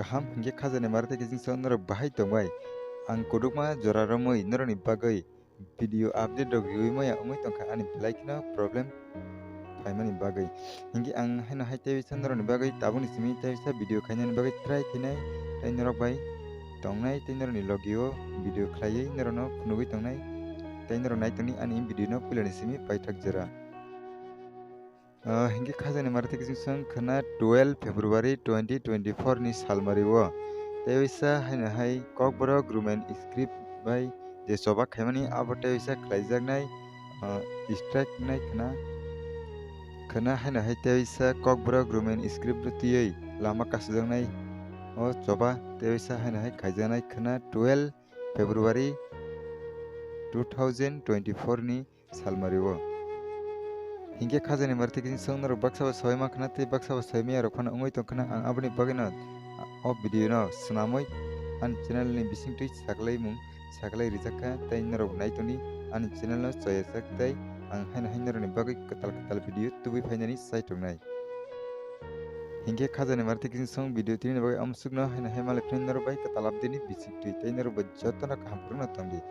kaham hingke khajani marte kising so norok bahai tongbai ang kodokma jora romoi noroni bagoi video update rok yui maya umui tongkha ani belai kheno problem faimani bagoi hingke ang haino haite bisa noroni bagoi tabuni simi taisa video khainani bagoi try khinai tai norok bai tongnai tai noroni logio video khlaiui norono phunugui tongnai tai norok naitoni ani video no pilani simi paithak jora hingke khajani marte kising song khana 12 February 2024 ni salmario tewisa haino hai Kokborok Roman Script bai je Choba Khy mani abo tewisa khlaijaknai strike nai khana haino hai tewisa Kokborok Roman Script rutiyui lama kasjaknai o Choba tewisa haino hai khaijaknai khana 12 February 2024 ni salmario hingke khajani marte kising song norok baksa bo soima khana tei baksa bo soimaya rok phano ungoi tongkhana ang aboni bagui no o video no swnamoi ani channel ni bisingtui saklai rijakha tei norok naitoni ani channel no choyajak tei ang haino hai norokni bagui katal video tubui phainani chaitongnai hingke khajani marte kising song video tini bagui amsuk no haino hai malai norok bai katal update ni bisingtui tei norok bai jotono kaham purukno tongdi।